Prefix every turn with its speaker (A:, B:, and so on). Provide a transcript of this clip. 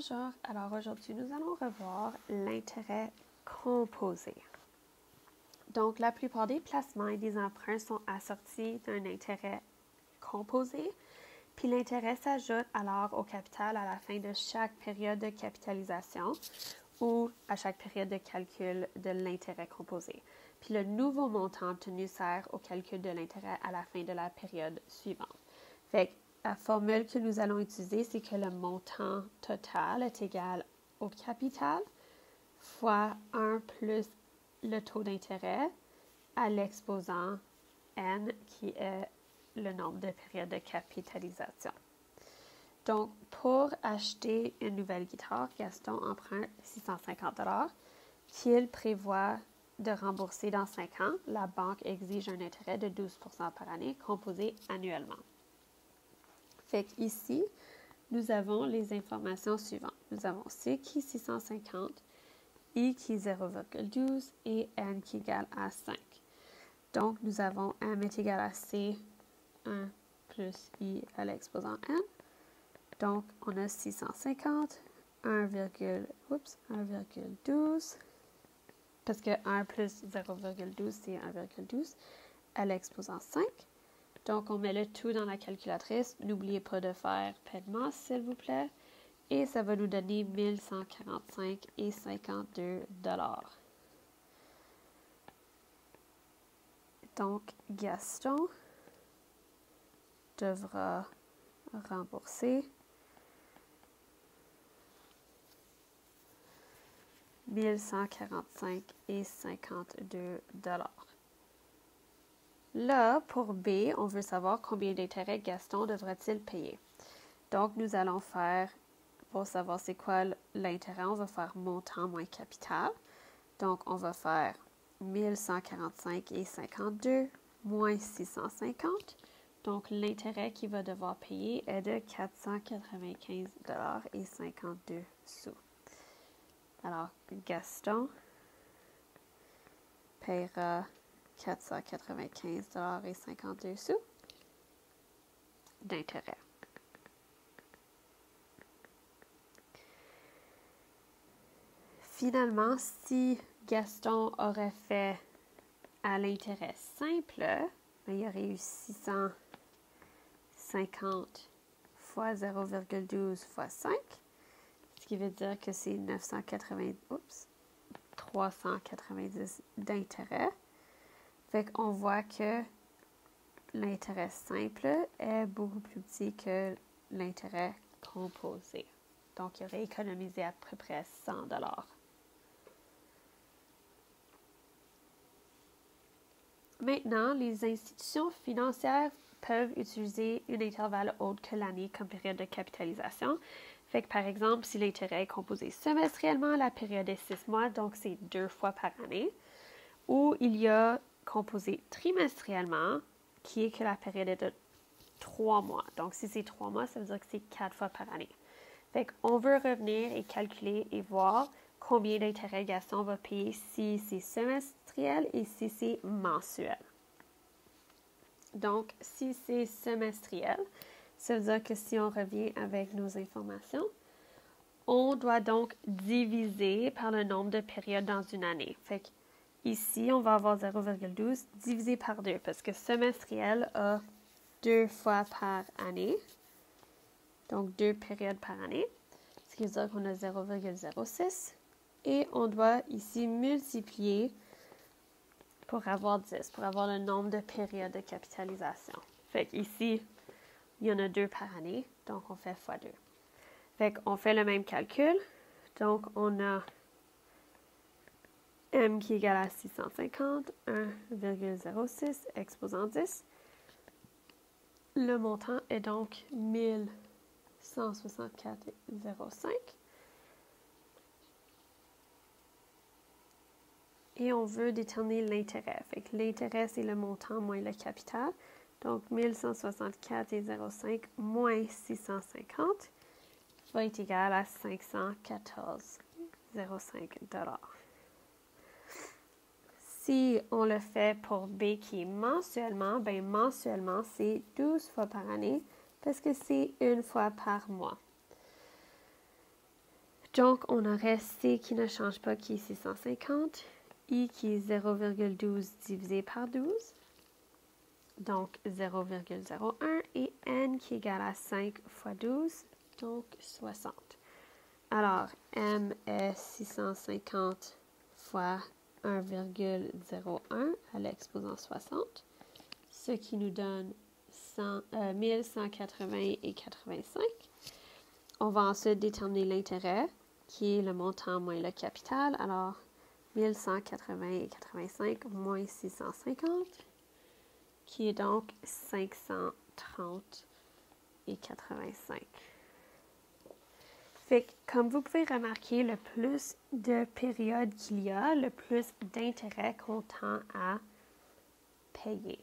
A: Bonjour, alors aujourd'hui nous allons revoir l'intérêt composé. Donc la plupart des placements et des emprunts sont assortis d'un intérêt composé, puis l'intérêt s'ajoute alors au capital à la fin de chaque période de capitalisation ou à chaque période de calcul de l'intérêt composé. Puis le nouveau montant obtenu sert au calcul de l'intérêt à la fin de la période suivante. Fait que la formule que nous allons utiliser, c'est que le montant total est égal au capital fois 1 plus le taux d'intérêt à l'exposant n, qui est le nombre de périodes de capitalisation. Donc, pour acheter une nouvelle guitare, Gaston emprunte 650 $ qu'il prévoit de rembourser dans 5 ans. La banque exige un intérêt de 12 % par année, composé annuellement. Fait qu'ici, nous avons les informations suivantes. Nous avons C qui est 650, I qui est 0,12 et N qui est égal à 5. Donc, nous avons M est égal à C, 1 plus I à l'exposant N. Donc, on a 650, 1,12, parce que 1 plus 0,12, c'est 1,12, à l'exposant 5. Donc, on met le tout dans la calculatrice. N'oubliez pas de faire paiement, s'il vous plaît. Et ça va nous donner 1145,52 $. Donc, Gaston devra rembourser 1145,52 $. Là, pour B, on veut savoir combien d'intérêts Gaston devra-t-il payer. Donc, nous allons faire, pour savoir c'est quoi l'intérêt, on va faire montant moins capital. Donc, on va faire 1145,52 moins 650. Donc, l'intérêt qu'il va devoir payer est de 495,52 $. Alors, Gaston paiera 495,52 $ d'intérêt. Finalement, si Gaston aurait fait à l'intérêt simple, il y aurait eu 650 fois 0,12 fois 5, ce qui veut dire que c'est 390 d'intérêt. Fait qu'on voit que l'intérêt simple est beaucoup plus petit que l'intérêt composé. Donc, il aurait économisé à peu près 100 $. Maintenant, les institutions financières peuvent utiliser un intervalle autre que l'année comme période de capitalisation. Fait que, par exemple, si l'intérêt est composé semestriellement, la période est 6 mois, donc c'est 2 fois par année. Ou il y a composé trimestriellement, qui est que la période est de 3 mois. Donc, si c'est 3 mois, ça veut dire que c'est 4 fois par année. Fait qu'on veut revenir et calculer et voir combien d'intérêts Gaston va payer si c'est semestriel et si c'est mensuel. Donc, si c'est semestriel, ça veut dire que si on revient avec nos informations, on doit donc diviser par le nombre de périodes dans une année. Fait que ici, on va avoir 0,12 divisé par 2 parce que semestriel a 2 fois par année. Donc, 2 périodes par année. Ce qui veut dire qu'on a 0,06. Et on doit ici multiplier pour avoir 10, pour avoir le nombre de périodes de capitalisation. Fait qu'ici, il y en a 2 par année. Donc, on fait x 2. Fait qu'on fait le même calcul. Donc, on a M qui est égal à 650, 1,06 exposant 10. Le montant est donc 1164,05. Et on veut déterminer l'intérêt. Fait que l'intérêt, c'est le montant moins le capital. Donc, 1164,05 moins 650 va être égal à 514,05 $. Si on le fait pour B qui est mensuellement, bien mensuellement, c'est 12 fois par année parce que c'est 1 fois par mois. Donc, on aurait C qui ne change pas, qui est 650, I qui est 0,12 divisé par 12, donc 0,01, et N qui est égal à 5 fois 12, donc 60. Alors, M est 650 fois 1,01 à l'exposant 60, ce qui nous donne 1180 et 85. On va ensuite déterminer l'intérêt, qui est le montant moins le capital. Alors, 1180 et 85 moins 650, qui est donc 530 et 85. Fait que, comme vous pouvez remarquer, le plus de périodes qu'il y a, le plus d'intérêt qu'on tend à payer.